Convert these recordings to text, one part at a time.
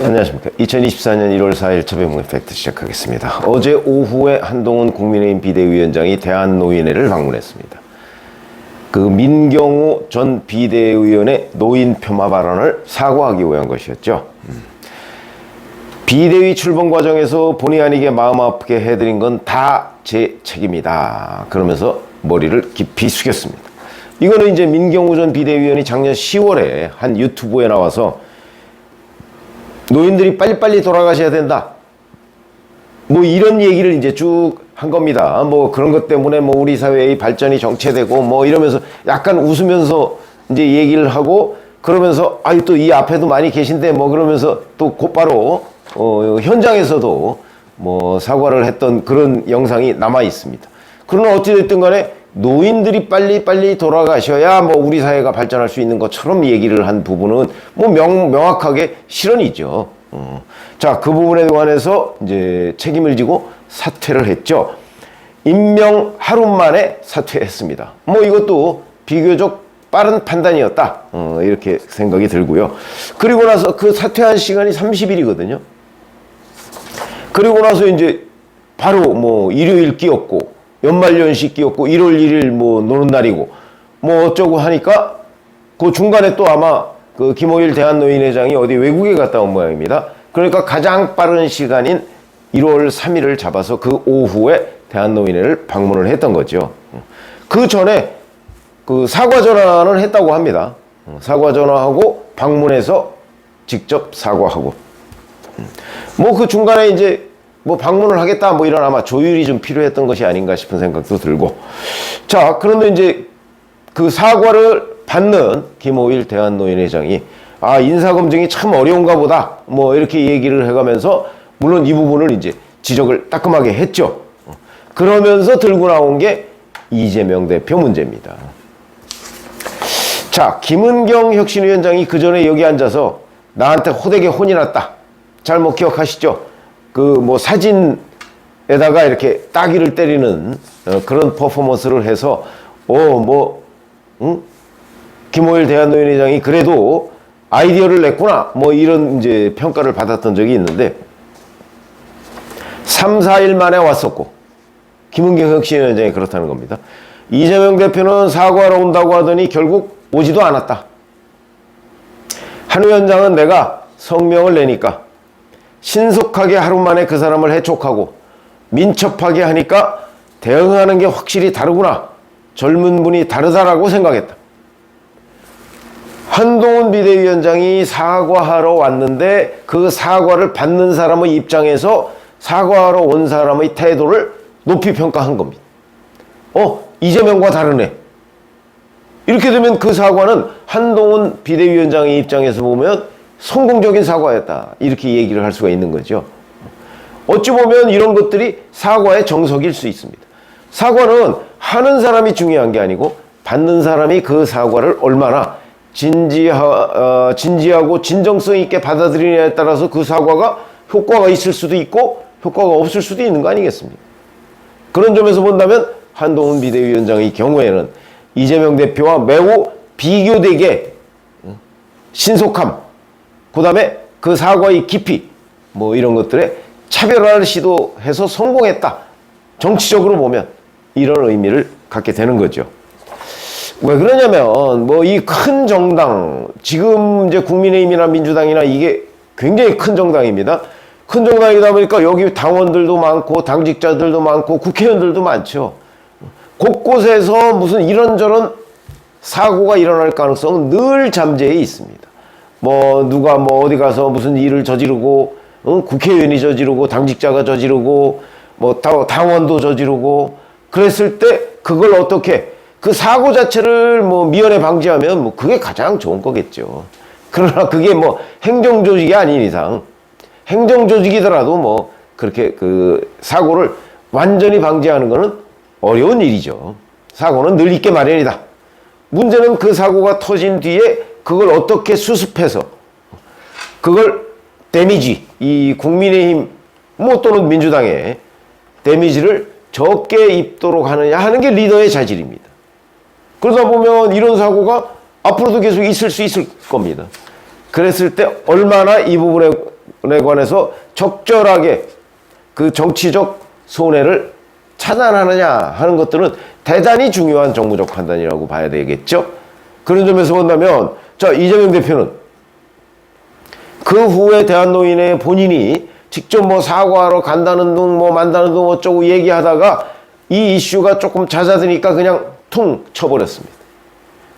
안녕하십니까. 2024년 1월 4일 처배문의 팩트 시작하겠습니다. 어제 오후에 한동훈 국민의힘 비대위원장이 대한노인회를 방문했습니다. 그 민경우 전 비대위원의 노인 폄하 발언을 사과하기 위한 것이었죠. 비대위 출범 과정에서 본의 아니게 마음 아프게 해드린 건 다 제 책임이다. 그러면서 머리를 깊이 숙였습니다. 이거는 이제 민경우 전 비대위원이 작년 10월에 한 유튜브에 나와서 노인들이 빨리빨리 돌아가셔야 된다. 뭐 이런 얘기를 이제 쭉 한 겁니다. 뭐 그런 것 때문에 뭐 우리 사회의 발전이 정체되고 뭐 이러면서 약간 웃으면서 이제 얘기를 하고 그러면서 아유 또 이 앞에도 많이 계신데 뭐 그러면서 또 곧바로 현장에서도 뭐 사과를 했던 그런 영상이 남아 있습니다. 그러나 어찌됐든 간에 노인들이 빨리빨리 돌아가셔야 뭐 우리 사회가 발전할 수 있는 것처럼 얘기를 한 부분은 뭐 명확하게 실언이죠. 자, 그 부분에 관해서 이제 책임을 지고 사퇴를 했죠. 임명 하루 만에 사퇴했습니다. 뭐 이것도 비교적 빠른 판단이었다. 이렇게 생각이 들고요. 그리고 나서 그 사퇴한 시간이 30일이거든요. 그리고 나서 이제 바로 뭐 일요일 끼었고 연말연시 끼었고 1월 1일 뭐 노는 날이고 뭐 어쩌고 하니까 그 중간에 또 아마 그 김호일 대한노인회장이 어디 외국에 갔다 온 모양입니다. 그러니까 가장 빠른 시간인 1월 3일을 잡아서 그 오후에 대한노인회를 방문을 했던 거죠. 그 전에 그 사과 전화는 했다고 합니다. 사과 전화하고 방문해서 직접 사과하고 뭐 그 중간에 이제 뭐 방문을 하겠다 뭐 이런 아마 조율이 좀 필요했던 것이 아닌가 싶은 생각도 들고 자 그런데 이제 그 사과를 받는 김호일 대한노인회장이 아 인사검증이 참 어려운가 보다 뭐 이렇게 얘기를 해가면서 물론 이 부분을 이제 지적을 따끔하게 했죠. 그러면서 들고 나온 게 이재명 대표 문제입니다. 자 김은경 혁신위원장이 그 전에 여기 앉아서 나한테 호되게 혼이 났다. 잘 뭐 기억하시죠? 그 뭐 사진에다가 이렇게 따귀를 때리는 그런 퍼포먼스를 해서 김호일 대한노인회장이 그래도 아이디어를 냈구나 뭐 이런 이제 평가를 받았던 적이 있는데 3, 4일 만에 왔었고 김은경 혁신위원장이 그렇다는 겁니다. 이재명 대표는 사과하러 온다고 하더니 결국 오지도 않았다. 한 위원장은 내가 성명을 내니까 신속하게 하루 만에 그 사람을 해촉하고 민첩하게 하니까 대응하는 게 확실히 다르구나. 젊은 분이 다르다라고 생각했다. 한동훈 비대위원장이 사과하러 왔는데 그 사과를 받는 사람의 입장에서 사과하러 온 사람의 태도를 높이 평가한 겁니다. 이재명과 다르네. 이렇게 되면 그 사과는 한동훈 비대위원장의 입장에서 보면 성공적인 사과였다. 이렇게 얘기를 할 수가 있는 거죠. 어찌 보면 이런 것들이 사과의 정석일 수 있습니다. 사과는 하는 사람이 중요한 게 아니고 받는 사람이 그 사과를 얼마나 진지하고 진정성 있게 받아들이냐에 따라서 그 사과가 효과가 있을 수도 있고 효과가 없을 수도 있는 거 아니겠습니까? 그런 점에서 본다면 한동훈 비대위원장의 경우에는 이재명 대표와 매우 비교되게 신속함 그 다음에 그 사과의 깊이 뭐 이런 것들에 차별화를 시도해서 성공했다. 정치적으로 보면 이런 의미를 갖게 되는 거죠. 왜 그러냐면 뭐 이 큰 정당 지금 이제 국민의힘이나 민주당이나 이게 굉장히 큰 정당입니다. 큰 정당이다 보니까 여기 당원들도 많고 당직자들도 많고 국회의원들도 많죠. 곳곳에서 무슨 이런저런 사고가 일어날 가능성은 늘 잠재해 있습니다. 뭐 누가 뭐 어디 가서 무슨 일을 저지르고 국회의원이 저지르고 당직자가 저지르고 뭐 당원도 저지르고 그랬을 때 그걸 어떻게 그 사고 자체를 뭐 미연에 방지하면 뭐 그게 가장 좋은 거겠죠. 그러나 그게 뭐 행정조직이 아닌 이상 행정조직이더라도 뭐 그렇게 그 사고를 완전히 방지하는 거는 어려운 일이죠. 사고는 늘 있게 마련이다. 문제는 그 사고가 터진 뒤에 그걸 어떻게 수습해서 그걸 데미지, 이 국민의힘 뭐 또는 민주당의 데미지를 적게 입도록 하느냐 하는 게 리더의 자질입니다. 그러다 보면 이런 사고가 앞으로도 계속 있을 수 있을 겁니다. 그랬을 때 얼마나 이 부분에 관해서 적절하게 그 정치적 손해를 차단하느냐 하는 것들은 대단히 중요한 정무적 판단이라고 봐야 되겠죠. 그런 점에서 본다면, 자, 이재명 대표는 그 후에 대한노인회 본인이 직접 뭐 사과하러 간다는 둥, 뭐 만다는 둥 어쩌고 얘기하다가 이 이슈가 조금 잦아드니까 그냥 퉁 쳐버렸습니다.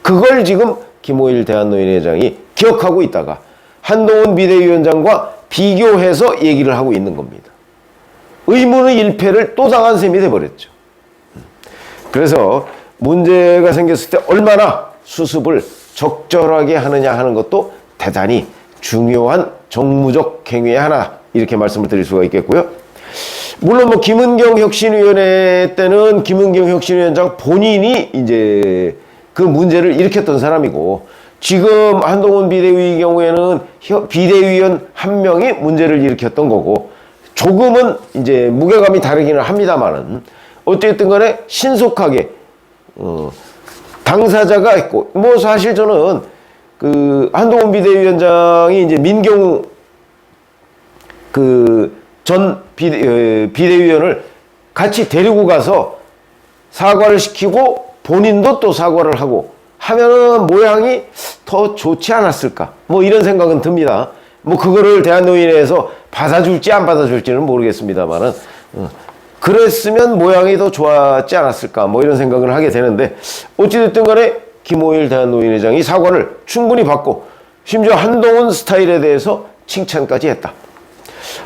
그걸 지금 김호일 대한노인회장이 기억하고 있다가 한동훈 비대위원장과 비교해서 얘기를 하고 있는 겁니다. 의문의 일패를 또 당한 셈이 돼버렸죠. 그래서 문제가 생겼을 때 얼마나 수습을 적절하게 하느냐 하는 것도 대단히 중요한 정무적 행위의 하나, 이렇게 말씀을 드릴 수가 있겠고요. 물론 뭐 김은경 혁신위원회 때는 김은경 혁신위원장 본인이 이제 그 문제를 일으켰던 사람이고, 지금 한동훈 비대위의 경우에는 비대위원 한 명이 문제를 일으켰던 거고, 조금은 이제 무게감이 다르기는 합니다만은 어쨌든 간에 신속하게 당사자가 있고, 뭐 사실 저는 그 한동훈 비대위원장이 이제 민경우 그 전 비대위원을 같이 데리고 가서 사과를 시키고 본인도 또 사과를 하고 하면은 모양이 더 좋지 않았을까, 뭐 이런 생각은 듭니다. 뭐 그거를 대한노인회에서 받아줄지 안 받아줄지는 모르겠습니다만은 그랬으면 모양이 더 좋았지 않았을까, 뭐 이런 생각을 하게 되는데, 어찌됐든 간에 김호일 대한노인회장이 사과를 충분히 받고 심지어 한동훈 스타일에 대해서 칭찬까지 했다.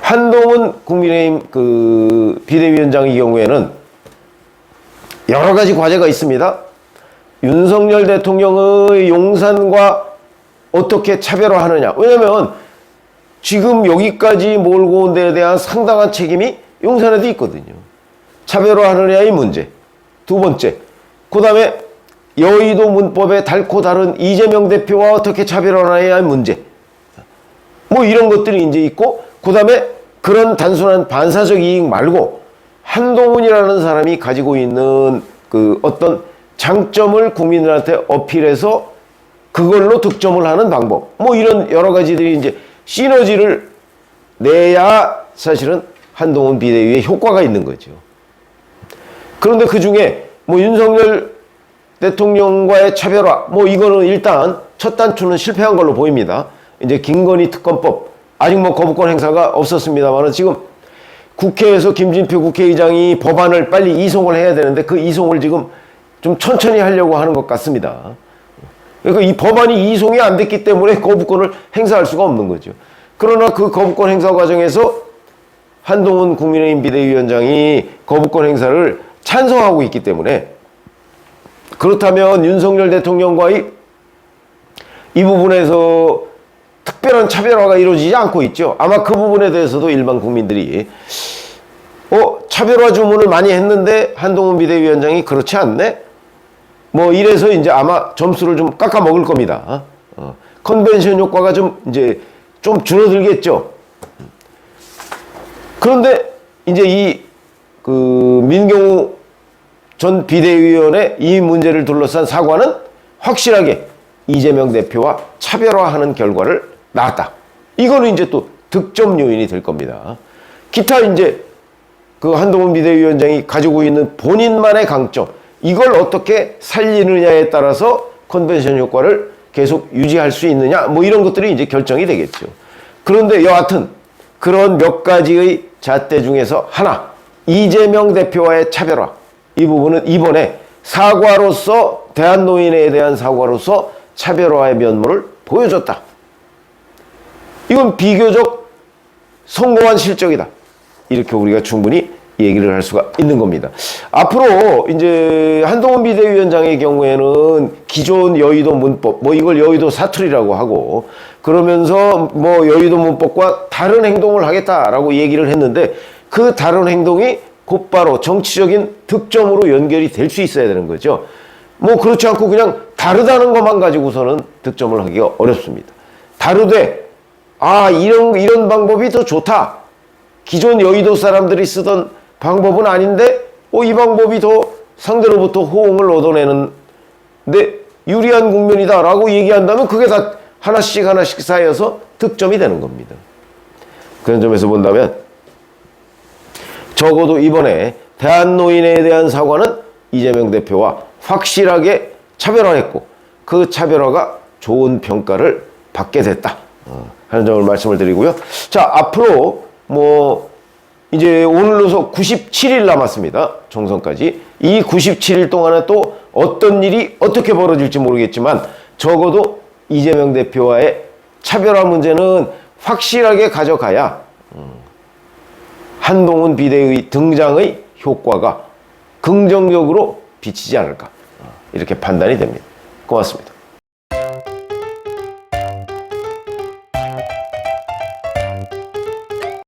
한동훈 국민의힘 그 비대위원장의 경우에는 여러 가지 과제가 있습니다. 윤석열 대통령의 용산과 어떻게 차별화하느냐. 왜냐면 지금 여기까지 몰고 온 데에 대한 상당한 책임이 용산에도 있거든요. 차별화하느냐의 문제. 두 번째, 그 다음에 여의도 문법에 닳고 다른 이재명 대표와 어떻게 차별화하느냐의 문제. 뭐 이런 것들이 이제 있고, 그 다음에 그런 단순한 반사적 이익 말고 한동훈이라는 사람이 가지고 있는 그 어떤 장점을 국민들한테 어필해서 그걸로 득점을 하는 방법. 뭐 이런 여러 가지들이 이제 시너지를 내야 사실은 한동훈 비대위에 효과가 있는 거죠. 그런데 그 중에 뭐 윤석열 대통령과의 차별화, 뭐 이거는 일단 첫 단추는 실패한 걸로 보입니다. 이제 김건희 특검법, 아직 뭐 거부권 행사가 없었습니다만은 지금 국회에서 김진표 국회의장이 법안을 빨리 이송을 해야 되는데 그 이송을 지금 좀 천천히 하려고 하는 것 같습니다. 그러니까 이 법안이 이송이 안 됐기 때문에 거부권을 행사할 수가 없는 거죠. 그러나 그 거부권 행사 과정에서 한동훈 국민의힘 비대위원장이 거부권 행사를 찬성하고 있기 때문에, 그렇다면 윤석열 대통령과의 이 부분에서 특별한 차별화가 이루어지지 않고 있죠. 아마 그 부분에 대해서도 일반 국민들이 차별화 주문을 많이 했는데 한동훈 비대위원장이 그렇지 않네? 뭐 이래서 이제 아마 점수를 좀 깎아 먹을 겁니다. 컨벤션 효과가 좀 이제 좀 줄어들겠죠. 그런데 이제 이 그 민경우 전 비대위원의 이 문제를 둘러싼 사과는 확실하게 이재명 대표와 차별화하는 결과를 낳았다. 이거는 이제 또 득점 요인이 될 겁니다. 기타 이제 그 한동훈 비대위원장이 가지고 있는 본인만의 강점, 이걸 어떻게 살리느냐에 따라서 컨벤션 효과를 계속 유지할 수 있느냐, 뭐 이런 것들이 이제 결정이 되겠죠. 그런데 여하튼 그런 몇 가지의 잣대 중에서 하나, 이재명 대표와의 차별화, 이 부분은 이번에 사과로서, 대한노인회에 대한 사과로서 차별화의 면모를 보여줬다. 이건 비교적 성공한 실적이다. 이렇게 우리가 충분히 얘기를 할 수가 있는 겁니다. 앞으로 이제 한동훈 비대위원장의 경우에는 기존 여의도 문법, 뭐 이걸 여의도 사투리라고 하고, 그러면서 뭐 여의도 문법과 다른 행동을 하겠다라고 얘기를 했는데, 그 다른 행동이 곧바로 정치적인 득점으로 연결이 될 수 있어야 되는 거죠. 뭐 그렇지 않고 그냥 다르다는 것만 가지고서는 득점을 하기가 어렵습니다. 다르되 이런 방법이 더 좋다. 기존 여의도 사람들이 쓰던 방법은 아닌데 이 방법이 더 상대로부터 호응을 얻어내는데 유리한 국면이다 라고 얘기한다면 그게 다 하나씩 하나씩 쌓여서 득점이 되는 겁니다. 그런 점에서 본다면 적어도 이번에 대한노인에 대한 사과는 이재명 대표와 확실하게 차별화를 했고 그 차별화가 좋은 평가를 받게 됐다 하는 점을 말씀을 드리고요. 자, 앞으로 뭐 이제 오늘로서 97일 남았습니다. 총선까지. 이 97일 동안에 또 어떤 일이 어떻게 벌어질지 모르겠지만 적어도 이재명 대표와의 차별화 문제는 확실하게 가져가야 한동훈 비대의 등장의 효과가 긍정적으로 비치지 않을까 이렇게 판단이 됩니다. 고맙습니다.